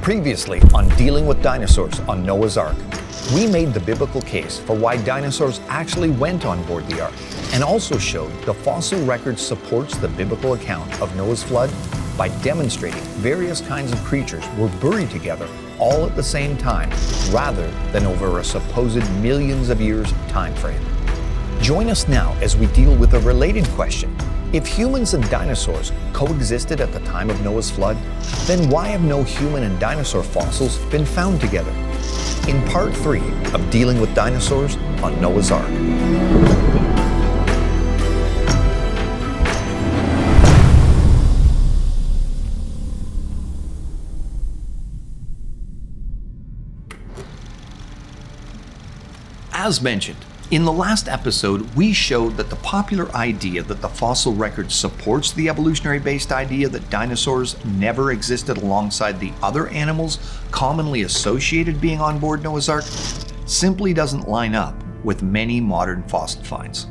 Previously on Dealing with Dinosaurs on Noah's Ark, we made the biblical case for why dinosaurs actually went on board the Ark, and also showed the fossil record supports the biblical account of Noah's flood by demonstrating various kinds of creatures were buried together all at the same time, rather than over a supposed millions of years time frame. Join us now as we deal with a related question. If humans and dinosaurs coexisted at the time of Noah's flood, then why have no human and dinosaur fossils been found together? In part 3 of Dealing with Dinosaurs on Noah's Ark. As mentioned, in the last episode, we showed that the popular idea that the fossil record supports the evolutionary-based idea that dinosaurs never existed alongside the other animals commonly associated being on board Noah's Ark simply doesn't line up with many modern fossil finds.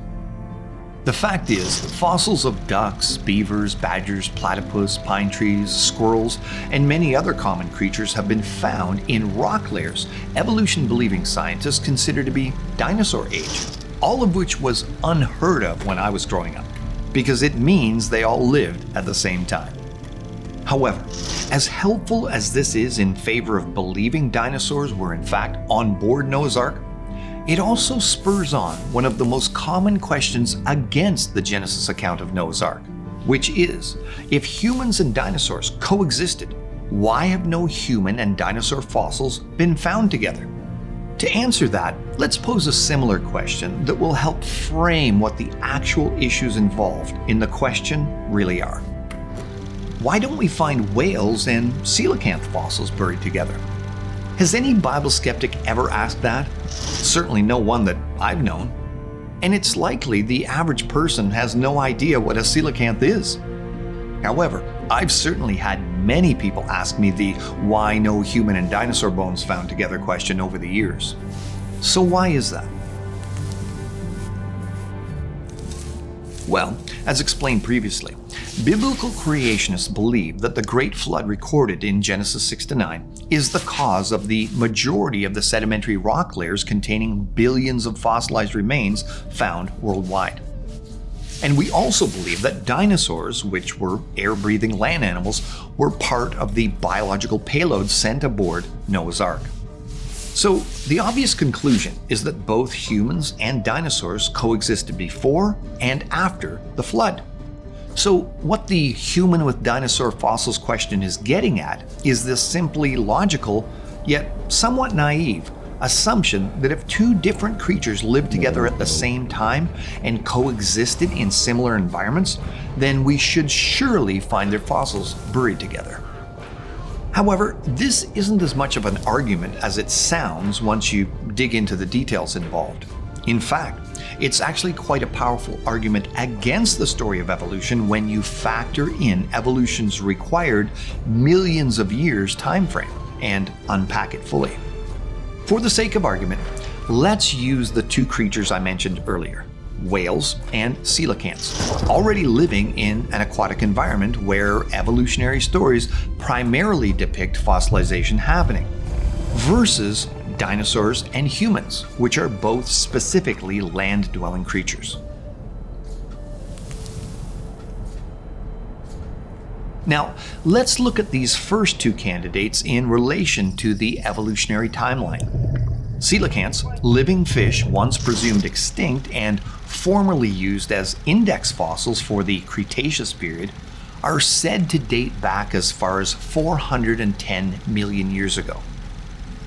The fact is, fossils of ducks, beavers, badgers, platypus, pine trees, squirrels, and many other common creatures have been found in rock layers evolution-believing scientists consider to be dinosaur age, all of which was unheard of when I was growing up, because it means they all lived at the same time. However, as helpful as this is in favor of believing dinosaurs were in fact on board Noah's Ark, it also spurs on one of the most common questions against the Genesis account of Noah's Ark, which is, if humans and dinosaurs coexisted, why have no human and dinosaur fossils been found together? To answer that, let's pose a similar question that will help frame what the actual issues involved in the question really are. Why don't we find whales and coelacanth fossils buried together? Has any Bible skeptic ever asked that? Certainly no one that I've known. And it's likely the average person has no idea what a coelacanth is. However, I've certainly had many people ask me the why no human and dinosaur bones found together question over the years. So why is that? Well, as explained previously, biblical creationists believe that the Great Flood recorded in Genesis 6-9 is the cause of the majority of the sedimentary rock layers containing billions of fossilized remains found worldwide. And we also believe that dinosaurs, which were air-breathing land animals, were part of the biological payload sent aboard Noah's Ark. So the obvious conclusion is that both humans and dinosaurs coexisted before and after the flood. So what the human with dinosaur fossils question is getting at is this simply logical, yet somewhat naive, assumption that if two different creatures lived together at the same time and coexisted in similar environments, then we should surely find their fossils buried together. However, this isn't as much of an argument as it sounds once you dig into the details involved. In fact, it's actually quite a powerful argument against the story of evolution when you factor in evolution's required millions of years time frame and unpack it fully. For the sake of argument, let's use the two creatures I mentioned earlier, whales and coelacanths, already living in an aquatic environment where evolutionary stories primarily depict fossilization happening, versus dinosaurs and humans, which are both specifically land-dwelling creatures. Now, let's look at these first two candidates in relation to the evolutionary timeline. Coelacanths, living fish once presumed extinct and formerly used as index fossils for the Cretaceous period, are said to date back as far as 410 million years ago.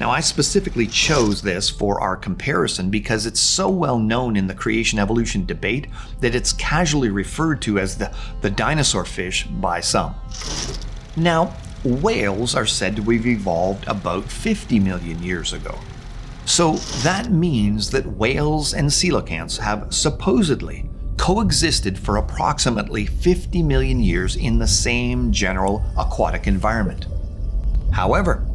Now, I specifically chose this for our comparison because it's so well known in the creation-evolution debate that it's casually referred to as the dinosaur fish by some. Now, whales are said to have evolved about 50 million years ago. So that means that whales and coelacanths have supposedly coexisted for approximately 50 million years in the same general aquatic environment. However,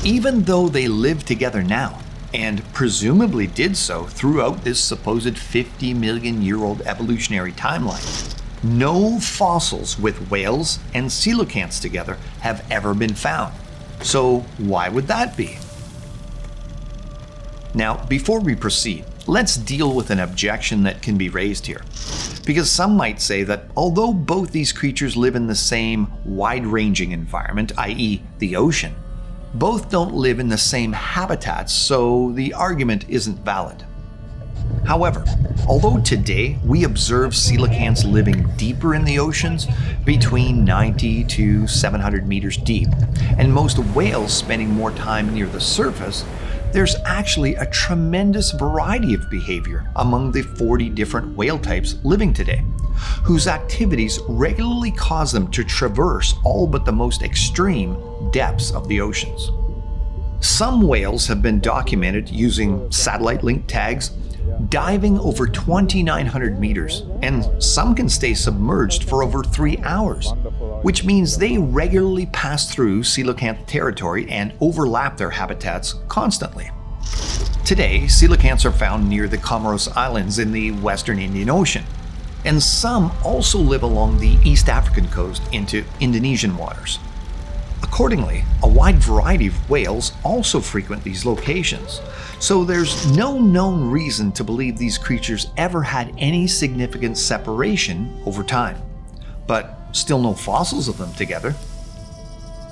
even though they live together now, and presumably did so throughout this supposed 50 million year old evolutionary timeline, no fossils with whales and coelacanths together have ever been found. So why would that be? Now, before we proceed, let's deal with an objection that can be raised here. Because some might say that although both these creatures live in the same wide-ranging environment, i.e. the ocean, both don't live in the same habitats, so the argument isn't valid. However, although today we observe coelacanths living deeper in the oceans, between 90 to 700 meters deep, and most whales spending more time near the surface, there's actually a tremendous variety of behavior among the 40 different whale types living today, whose activities regularly cause them to traverse all but the most extreme depths of the oceans. Some whales have been documented using satellite link tags, diving over 2,900 meters, and some can stay submerged for over 3 hours, which means they regularly pass through coelacanth territory and overlap their habitats constantly. Today, coelacanths are found near the Comoros Islands in the western Indian Ocean, and some also live along the East African coast into Indonesian waters. Accordingly, a wide variety of whales also frequent these locations, so there's no known reason to believe these creatures ever had any significant separation over time. But still no fossils of them together.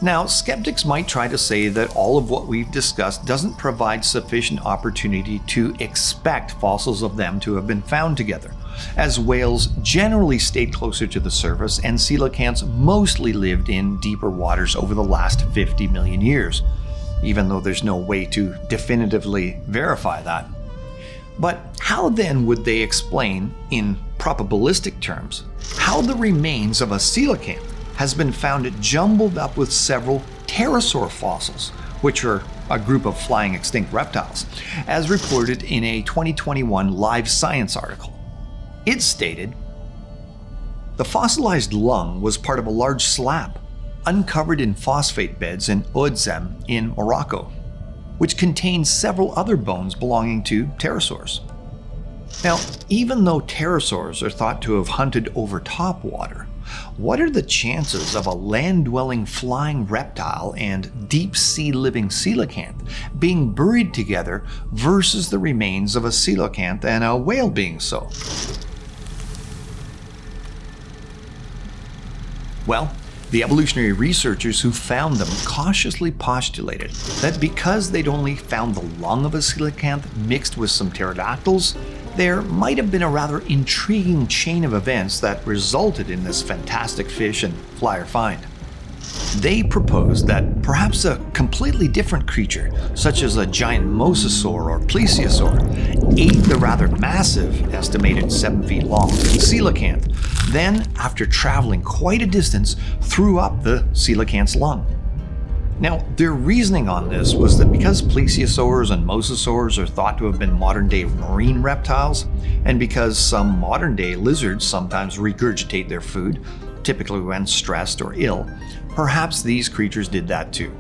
Now, skeptics might try to say that all of what we've discussed doesn't provide sufficient opportunity to expect fossils of them to have been found together, as whales generally stayed closer to the surface and coelacanths mostly lived in deeper waters over the last 50 million years, even though there's no way to definitively verify that. But how then would they explain, in probabilistic terms, how the remains of a coelacanth has been found jumbled up with several pterosaur fossils, which are a group of flying extinct reptiles, as reported in a 2021 Live Science article? It stated, "The fossilized lung was part of a large slab uncovered in phosphate beds in Ouedzem in Morocco, which contains several other bones belonging to pterosaurs." Now, even though pterosaurs are thought to have hunted over top water, what are the chances of a land-dwelling flying reptile and deep-sea living coelacanth being buried together versus the remains of a coelacanth and a whale being so? Well, the evolutionary researchers who found them cautiously postulated that because they'd only found the lung of a coelacanth mixed with some pterodactyls, there might have been a rather intriguing chain of events that resulted in this fantastic fish and flyer find. They proposed that perhaps a completely different creature, such as a giant mosasaur or plesiosaur, ate the rather massive, estimated 7 feet long, coelacanth, then, after traveling quite a distance, threw up the coelacanth's lung. Now, their reasoning on this was that because plesiosaurs and mosasaurs are thought to have been modern-day marine reptiles, and because some modern-day lizards sometimes regurgitate their food, typically when stressed or ill, perhaps these creatures did that too.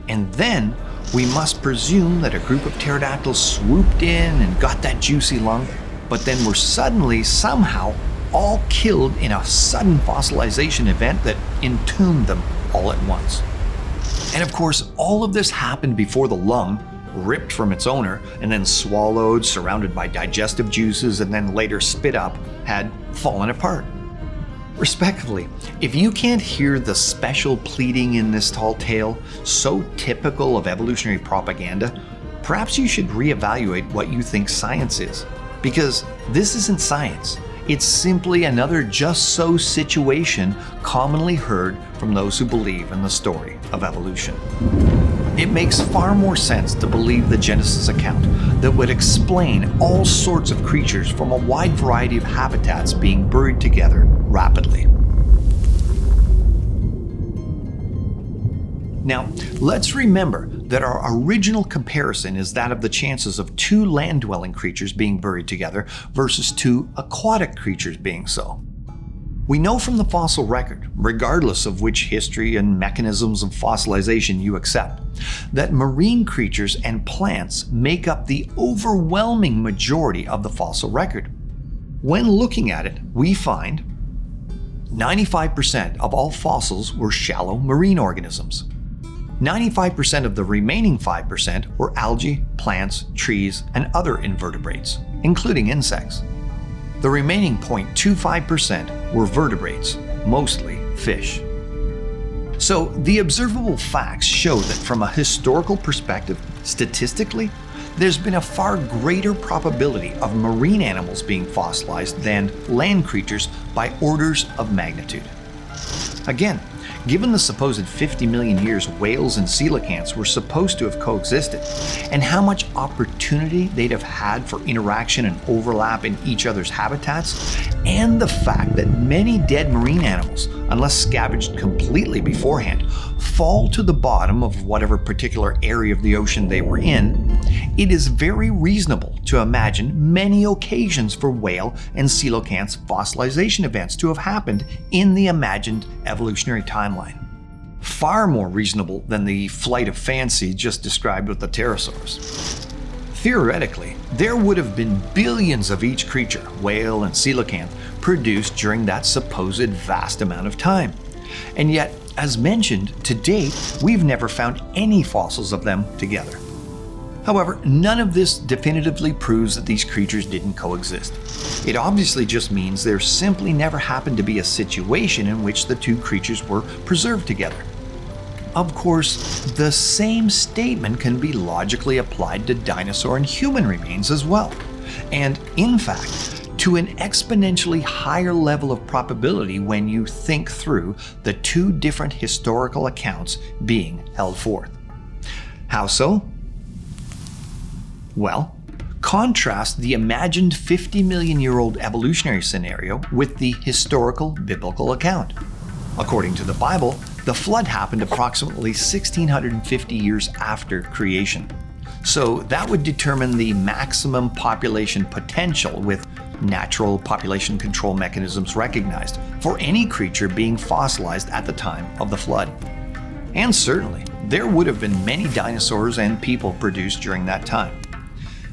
And then, we must presume that a group of pterodactyls swooped in and got that juicy lung, but then were suddenly, somehow, all killed in a sudden fossilization event that entombed them all at once. And of course, all of this happened before the lung, ripped from its owner and then swallowed, surrounded by digestive juices, and then later spit up, had fallen apart. Respectively, if you can't hear the special pleading in this tall tale, so typical of evolutionary propaganda, perhaps you should reevaluate what you think science is. Because this isn't science. It's simply another just so situation commonly heard from those who believe in the story of evolution. It makes far more sense to believe the Genesis account that would explain all sorts of creatures from a wide variety of habitats being buried together rapidly. Now, let's remember that our original comparison is that of the chances of 2 land-dwelling creatures being buried together versus 2 aquatic creatures being so. We know from the fossil record, regardless of which history and mechanisms of fossilization you accept, that marine creatures and plants make up the overwhelming majority of the fossil record. When looking at it, we find 95% of all fossils were shallow marine organisms. 95% of the remaining 5% were algae, plants, trees, and other invertebrates, including insects. The remaining 0.25% were vertebrates, mostly fish. So the observable facts show that from a historical perspective, statistically, there's been a far greater probability of marine animals being fossilized than land creatures by orders of magnitude. Again, given the supposed 50 million years whales and coelacanths were supposed to have coexisted, and how much opportunity they'd have had for interaction and overlap in each other's habitats, and the fact that many dead marine animals, unless scavenged completely beforehand, fall to the bottom of whatever particular area of the ocean they were in, it is very reasonable to imagine many occasions for whale and coelacanths fossilization events to have happened in the imagined evolutionary timeline. Far more reasonable than the flight of fancy just described with the pterosaurs. Theoretically, there would have been billions of each creature, whale and coelacanth, produced during that supposed vast amount of time. And yet, as mentioned, to date, we've never found any fossils of them together. However, none of this definitively proves that these creatures didn't coexist. It obviously just means there simply never happened to be a situation in which the two creatures were preserved together. Of course, the same statement can be logically applied to dinosaur and human remains as well. And in fact, to an exponentially higher level of probability when you think through the two different historical accounts being held forth. How so? Well, contrast the imagined 50 million year old evolutionary scenario with the historical biblical account. According to the Bible, the flood happened approximately 1650 years after creation. So that would determine the maximum population potential with natural population control mechanisms recognized for any creature being fossilized at the time of the flood. And certainly, there would have been many dinosaurs and people produced during that time.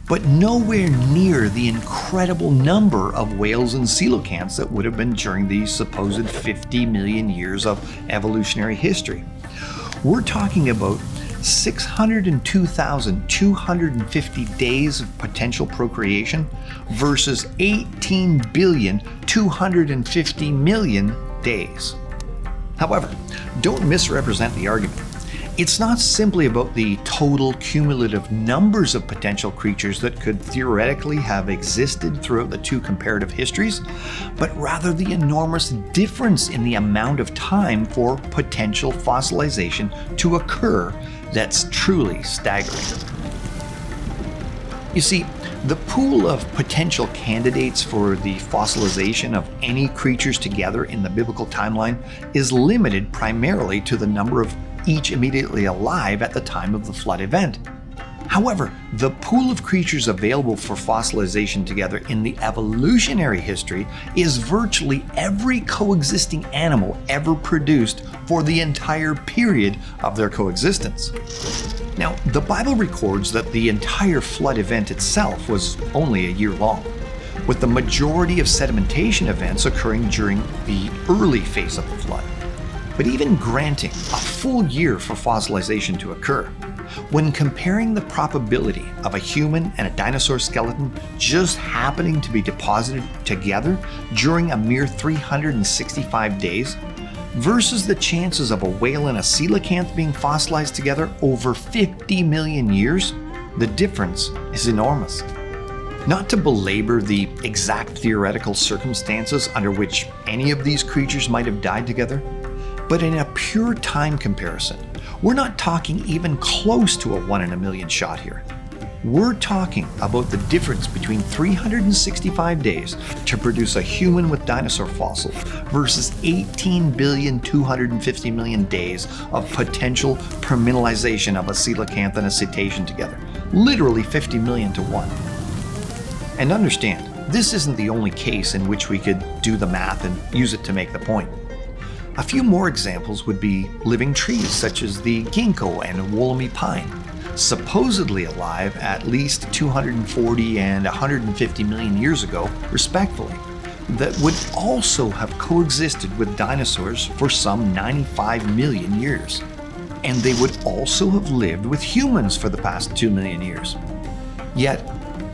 But nowhere near the incredible number of whales and coelacanths that would have been during these supposed 50 million years of evolutionary history. We're talking about 602,250 days of potential procreation versus 18,250,000,000 days. However, don't misrepresent the argument. It's not simply about the total cumulative numbers of potential creatures that could theoretically have existed throughout the two comparative histories, but rather the enormous difference in the amount of time for potential fossilization to occur that's truly staggering. You see, the pool of potential candidates for the fossilization of any creatures together in the biblical timeline is limited primarily to the number of each immediately alive at the time of the flood event. However, the pool of creatures available for fossilization together in the evolutionary history is virtually every coexisting animal ever produced for the entire period of their coexistence. Now, the Bible records that the entire flood event itself was only a year long, with the majority of sedimentation events occurring during the early phase of the flood. But even granting a full year for fossilization to occur, when comparing the probability of a human and a dinosaur skeleton just happening to be deposited together during a mere 365 days versus the chances of a whale and a coelacanth being fossilized together over 50 million years, the difference is enormous. Not to belabor the exact theoretical circumstances under which any of these creatures might have died together, but in a pure time comparison, we're not talking even close to a 1 in a million shot here. We're talking about the difference between 365 days to produce a human with dinosaur fossils versus 18,250,000,000 days of potential permineralization of a coelacanth and a cetacean together. Literally 50 million to 1. And understand, this isn't the only case in which we could do the math and use it to make the point. A few more examples would be living trees such as the ginkgo and woolly pine, supposedly alive at least 240 and 150 million years ago, respectively, that would also have coexisted with dinosaurs for some 95 million years. and they would also have lived with humans for the past 2 million years. Yet,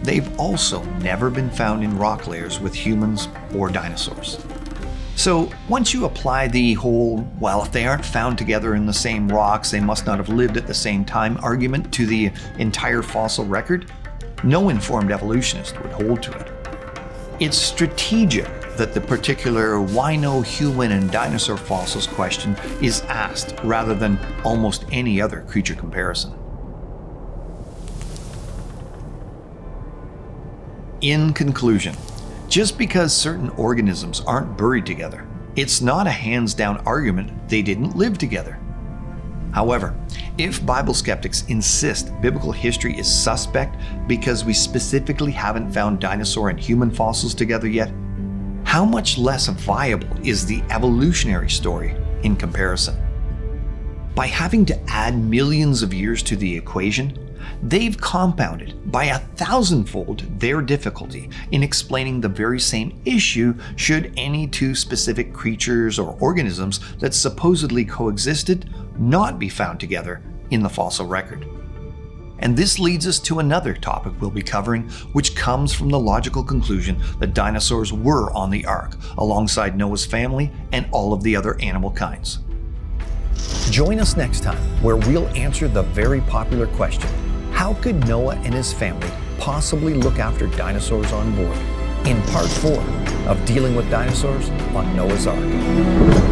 they've also never been found in rock layers with humans or dinosaurs. So once you apply the whole, well, if they aren't found together in the same rocks, they must not have lived at the same time argument to the entire fossil record, no informed evolutionist would hold to it. It's strategic that the particular why no human and dinosaur fossils question is asked rather than almost any other creature comparison. In conclusion, just because certain organisms aren't buried together, it's not a hands-down argument they didn't live together. However, if Bible skeptics insist biblical history is suspect because we specifically haven't found dinosaur and human fossils together yet, how much less viable is the evolutionary story in comparison? By having to add millions of years to the equation, they've compounded by 1,000-fold their difficulty in explaining the very same issue should any two specific creatures or organisms that supposedly coexisted not be found together in the fossil record. And this leads us to another topic we'll be covering, which comes from the logical conclusion that dinosaurs were on the Ark, alongside Noah's family and all of the other animal kinds. Join us next time, where we'll answer the very popular question, how could Noah and his family possibly look after dinosaurs on board? In part 4 of Dealing with Dinosaurs on Noah's Ark.